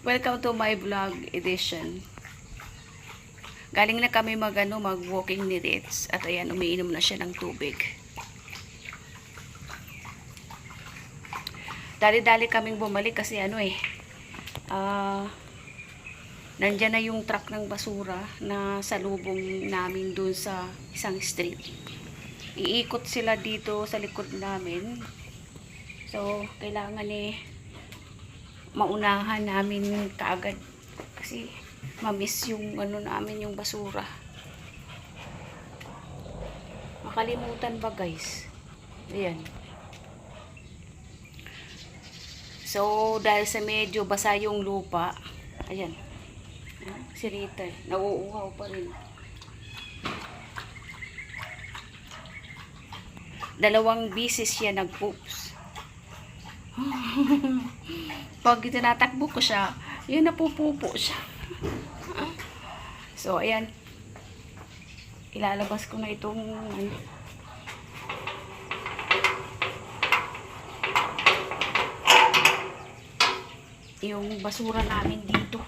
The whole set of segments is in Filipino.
Welcome to my vlog edition. Galing na kami mag-walking ni Ritz. At ayan, umiinom na siya ng tubig. Dali-dali kaming bumalik kasi nandyan na yung truck ng basura na salubong namin dun sa isang street. Iikot sila dito sa likod namin. So, kailangan maunahan namin kaagad kasi mamiss yung namin yung basura. Makalimutan ba guys? Ayan. So dahil sa medyo basa yung lupa, ayan, si Rita nauuhaw pa rin. Dalawang bisis siya nag-poops. Pag tinatakbo ko siya, yun napupupo siya. So, ayan. Ilalabas ko na itong yung basura namin dito.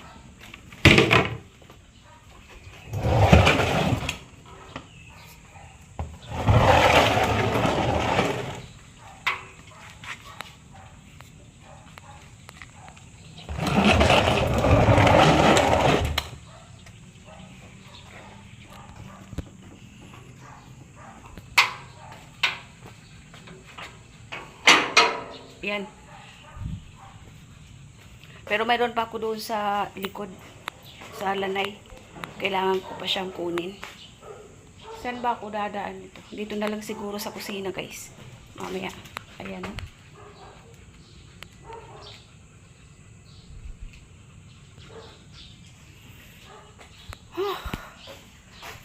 Yan. Pero mayroon pa ako doon sa likod, sa lanay. Kailangan ko pa siyang kunin. Saan ba ako dadaan nito? Dito na lang siguro sa kusina guys. Mamaya. Ayan.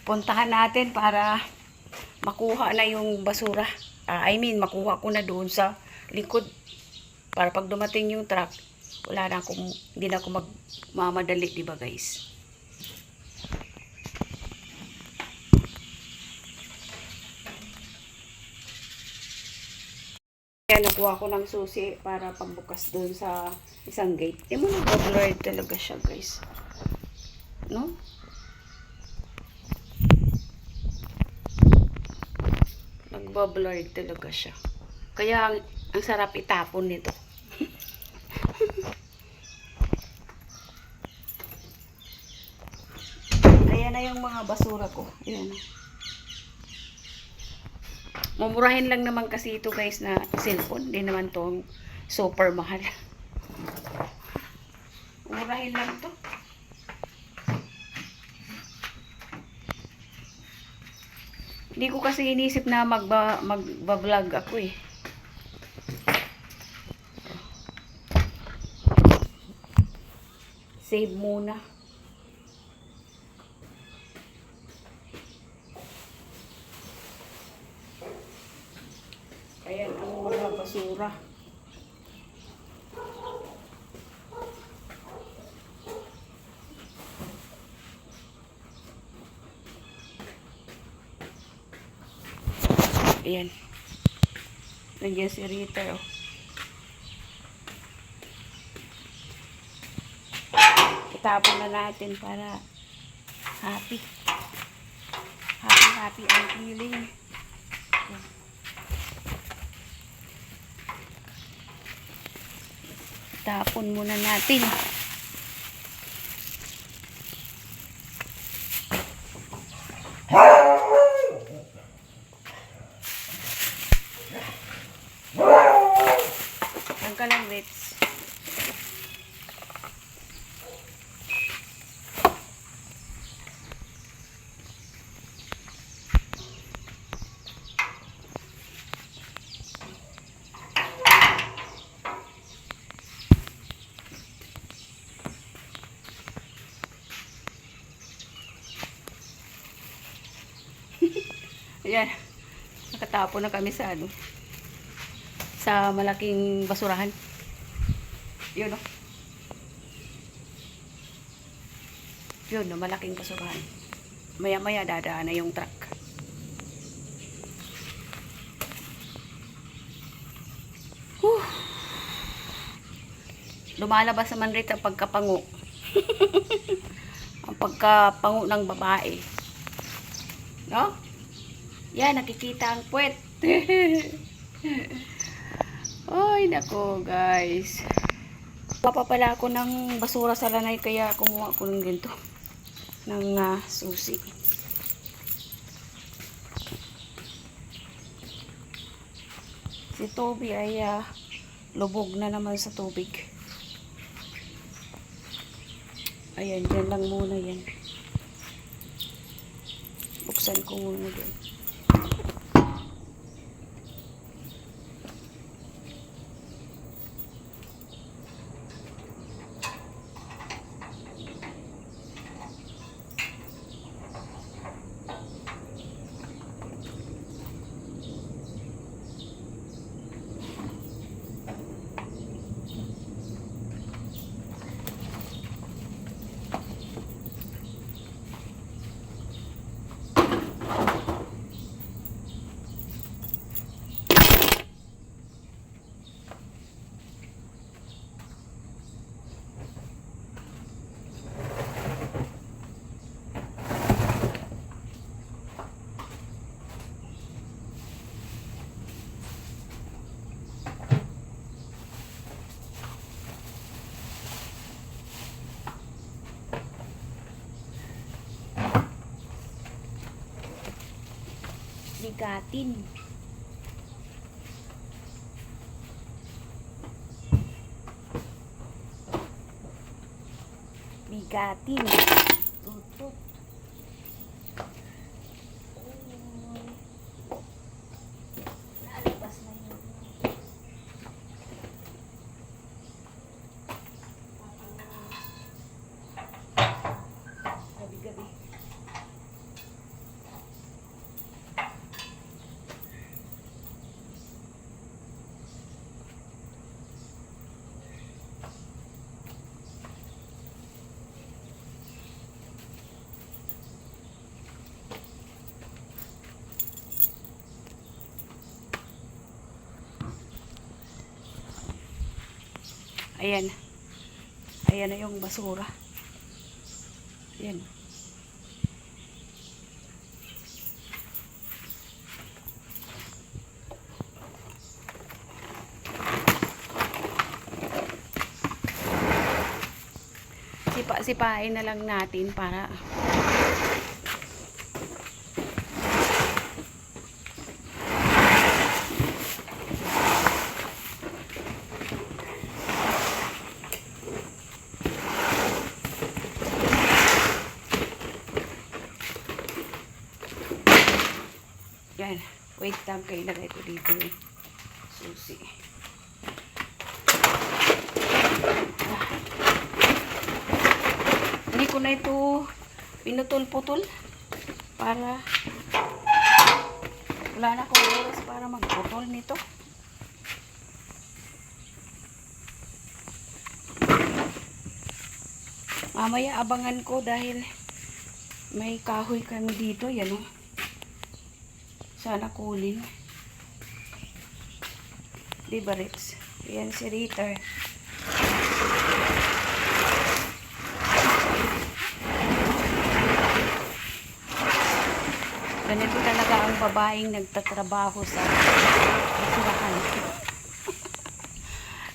Puntahan natin para makuha na yung basura. Makuha ko na doon sa likod. Para pag dumating yung truck, hindi na ako magmamadali, diba guys? Kaya nakuha ko ng susi para pagbukas doon sa isang gate. Di mo nag-blurred talaga siya guys. No? Nag-blurred talaga siya. Kaya ang sarap itapon nito. Ayan na yung mga basura ko. Ayan. Mamurahin lang naman kasi ito guys na cellphone. Hindi naman tong super mahal. Murahin lang to. Hindi ko kasi inisip na magba-vlog ako eh. Save muna. Ayan ang mga basura. Ayan. Nandiyan si Rita oh. Itapon na natin para happy ang feeling. Itapon muna natin. Ang kalang Ritz. Ayan. Nakatapon na kami sa sa malaking basurahan. Yun oh. Yun oh, malaking basurahan. Maya-maya dadaan na yung truck. lumalabas naman rin ang pagkapango. Ang pagkapango ng babae. No? Yan, nakikita ang puwet. Ay, nako guys. Papapala ako ng basura sa lanay, kaya kumuha ko ng ganito. Ng susi. Si Toby ay lubog na naman sa tubig. Ayan, dyan lang muna yan. Buksan ko muna dyan. Bigatin. Bigatin. Tutup. Lalabas na yun. Gabi-gabi. Ayan. Ayan na yung basura. Ayan. Sipa-sipain na lang natin para yan. Wait lang, kayo lagay ko dito yung susi. Hindi ko na ito pinutol-putol para wala na akong oras para magputol nito. Mamaya abangan ko dahil may kahoy kami dito. Yan o. Sana kunin. Diba, Rex? Yan si Ritter. Ganito talaga ang babaeng nagtatrabaho sa basurahan.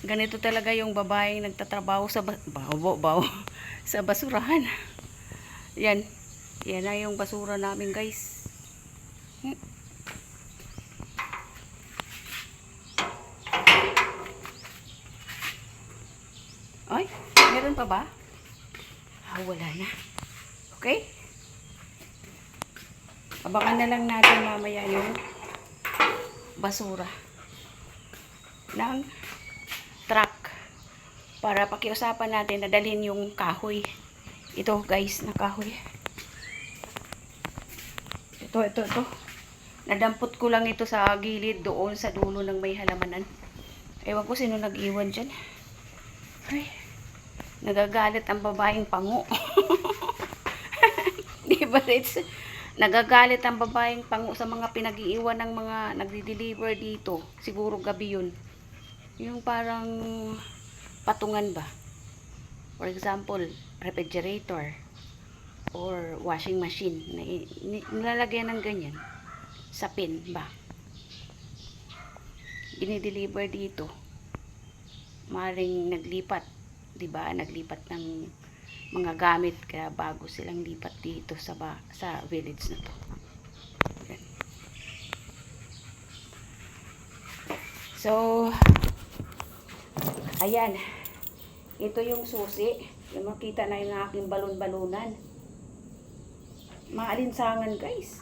Ganito talaga yung babaeng nagtatrabaho sa sa basurahan. Yan. Yan na yung basura namin, guys. Ay, meron pa ba? Wala na. Okay? Abangan na lang natin mamaya yung basura ng truck para pakiusapan natin na dalhin yung kahoy. Ito guys, na kahoy. Ito. Nadampot ko lang ito sa gilid doon sa dulo ng may halamanan. Ewan ko sino nag-iwan dyan. Ay, nagagalit ang babaeng pango. Di ba, Rich? Nagagalit ang babaeng pango sa mga pinag-iiwan ng mga nagdi-deliver dito. Siguro gabi yun. Yung parang patungan ba? For example, refrigerator or washing machine. Nilalagyan ng ganyan sa pin ba. Dinideliver dito. Maring naglipat, 'di ba? Naglipat ng mga gamit kaya bago silang lipat dito sa village na to. Yan. So, ayan. Ito yung susi. Yung makita na yung aking balon-balunan. Maalinsangan, guys.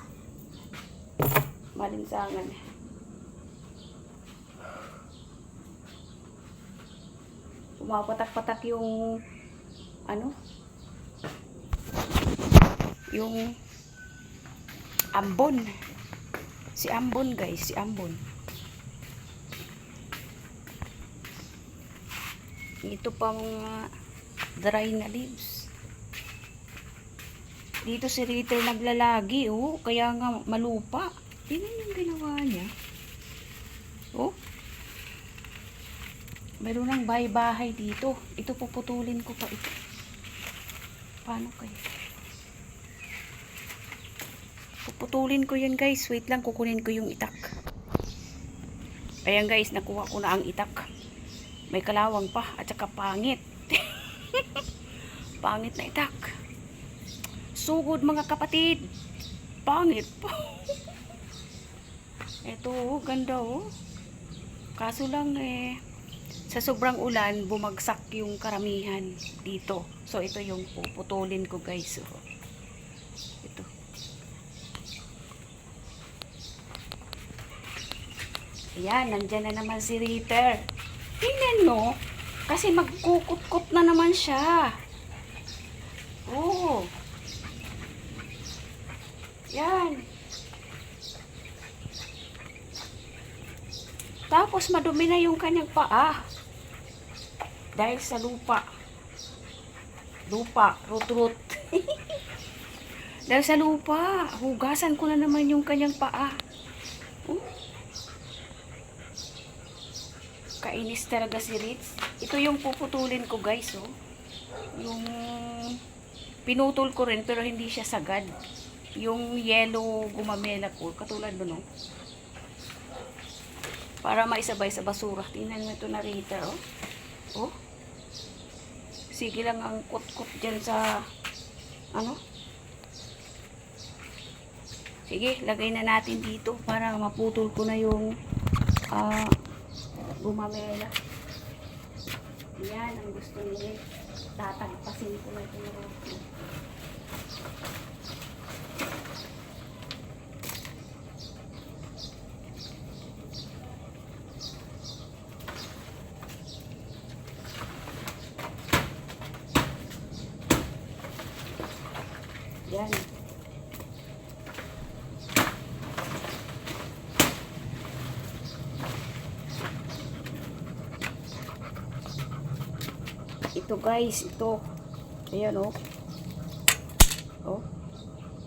Maalinsangan. Pumapatak-patak yung yung ambon. Si ambon, guys. Si ambon. Ito pa mga dry na leaves. Dito si Ritter naglalagi, oh. Kaya nga malupa. Tingnan yung ginawa niya. Oh. Meron ng bahay-bahay dito. Ito puputulin ko pa ito. Paano kaya? Puputulin ko yan, guys. Wait lang, kukunin ko yung itak. Ayan, guys, nakuha ko na ang itak. May kalawang pa at saka pangit. Pangit na itak. Sugod, mga kapatid. Pangit po. Ito, ganda, oh. Kaso lang, sa sobrang ulan, bumagsak yung karamihan dito. So, ito yung puputulin ko, guys. Oh. Ito. Ayan, nandyan na naman si Ritter. Tingnan mo. Kasi magkukut-kut na naman siya. Oh. Yan. Tapos madumi na yung kanyang paa. Dahil sa lupa. Lupa, rut-rut. Dahil sa lupa, hugasan ko na naman yung kanyang paa. Oh. Kainis talaga si Ritz. Ito yung puputulin ko, guys, oh. Yung pinutol ko rin pero hindi siya sagad. Yung yellow gumamela ko, katulad doon, oh. Para maisabay sa basura. Tingnan mo ito na Rita, oh. Oh. Sige lang ang kot-kot dyan sa Sige, lagay na natin dito para maputol ko na yung gumamela. Yan ang gusto nila. Tatagpasin ko na ito na rin. Yan. Ito, guys, ito. Ayan, oh. Oh.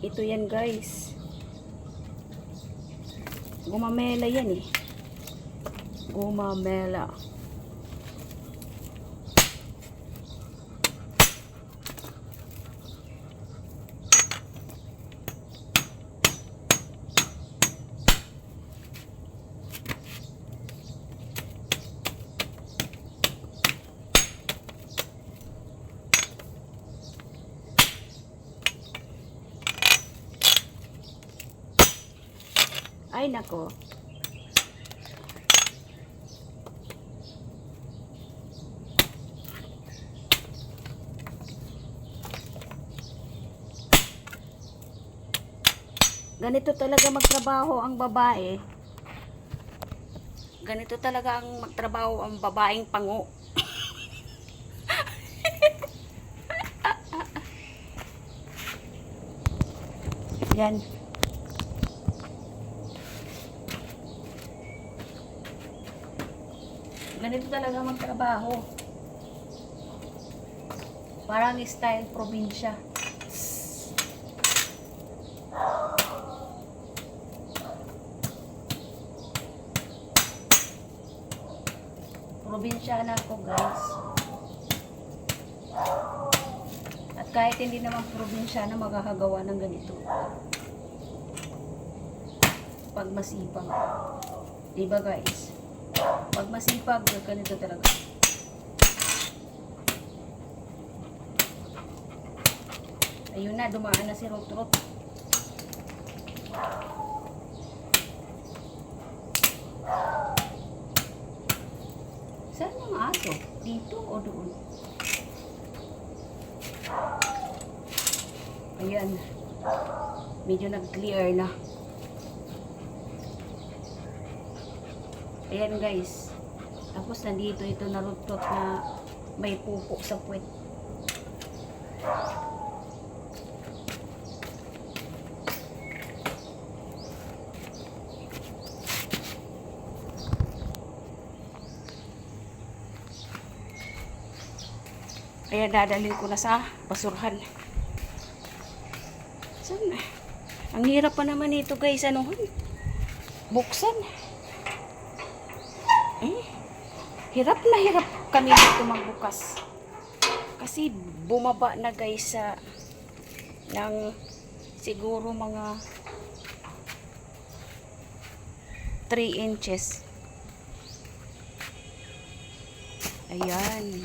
Ito yan, guys. Gumamela yan, eh. Gumamela. Ay, nako. Ganito talaga magtrabaho ang babae. Ganito talaga ang magtrabaho ang babaeng pango. Yan. Ganito talaga magtrabaho. Parang style probinsya. Probinsya na ako, guys. kahit hindi naman probinsya na magkakagawa ng ganito. Pag masipag. Diba guys? Pag masipag, ganito talaga. Ayun na, dumaan na si Rot-Rot. Saan yung aso? Dito o doon? Ayan. Medyo nag-clear na. Ayan guys. Tapos nandito ito na Rot-Rot na may pupo sa puwet. Kaya dadalhin ko na sa basurahan. Saan? Ang hirap pa naman ito guys. Ano? Buksan. Hirap na hirap kami dito magbukas. Kasi bumaba na guys sa ng siguro mga 3 inches. Ayan.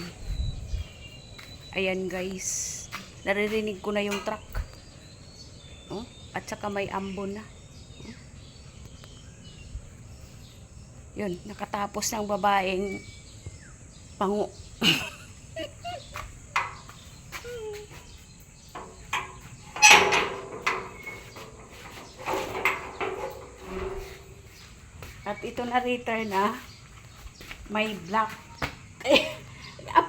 Ayan guys. Naririnig ko na yung truck. Oh? At saka may ambon na. Oh? Yun. Nakatapos ng babaeng pango. At ito na return na may black.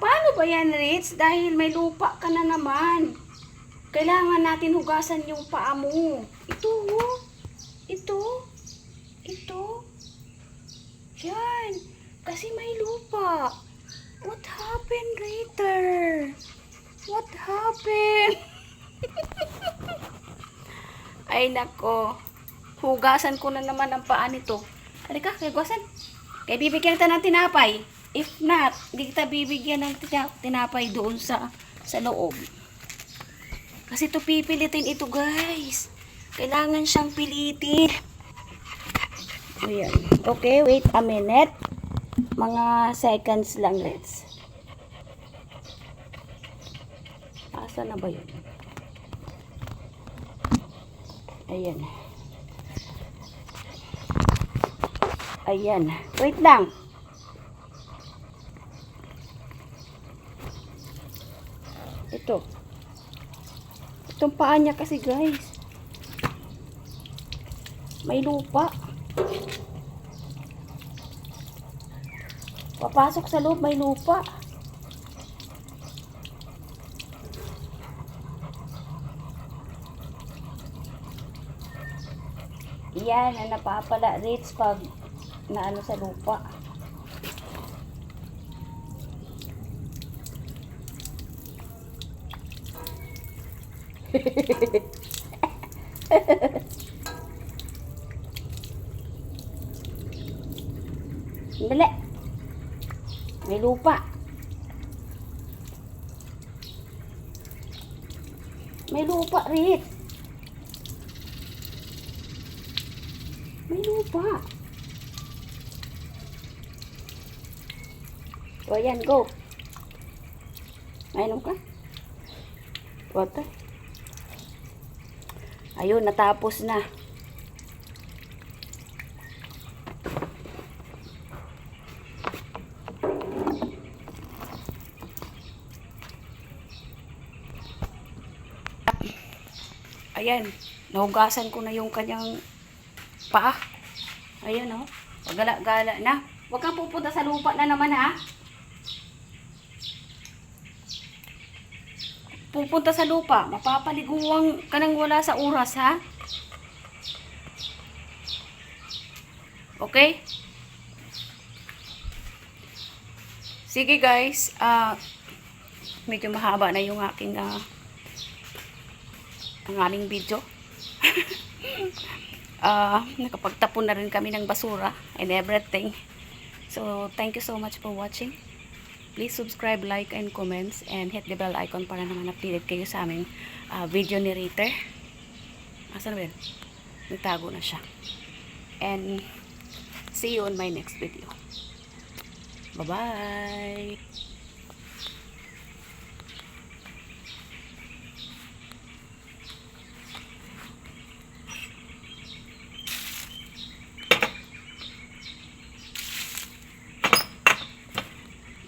Paano ba yan, Ritz? Dahil may lupa ka na naman. Kailangan natin hugasan yung paa mo. Ito, oh. Ito. Ito. Yan. Kasi may lupa. What happened later? What happened? Ay, nako. Hugasan ko na naman ang paa nito. Halika, hugasan. Kaya bibigyan kita ng tinapay. If not, hindi kita bibigyan ng tinapay doon sa loob. Kasi ito pipilitin ito guys. Kailangan siyang pilitin. Ayan. Okay, wait a minute. Mga seconds lang, let's. Asa na ba yun? Ayan. Ayan. Wait lang. Ito. Itong paa niya kasi guys. May lupa. Papasok sa loob, may lupa. Yan ang napapala Ritz pag naano sa lupa. Dali. May lupa. May lupa, Rit. May lupa. O, yan, go. Mainom ka? Water. Ayun, natapos na. Ayan, nahugasan ko na yung kanyang paa. Ayan, oh. Pagala-gala na. Huwag kang pupunta sa lupa na naman, ha? Pupunta sa lupa. Mapapaliguan ka nang wala sa oras, ha? Okay? Sige, guys. Medyo mahaba na yung aking ang aming video. Nakapagtapon na rin kami ng basura and everything. So, thank you so much for watching. Please subscribe, like, and comments, and hit the bell icon para naman updated kayo sa aming video narrator. Asan ba yun? Nagtago na siya. And see you on my next video. Bye-bye!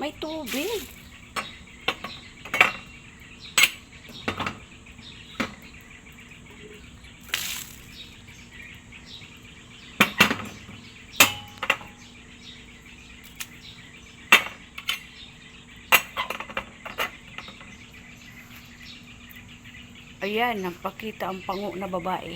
May tubig. Ayan, nagpakita ang pango na babae.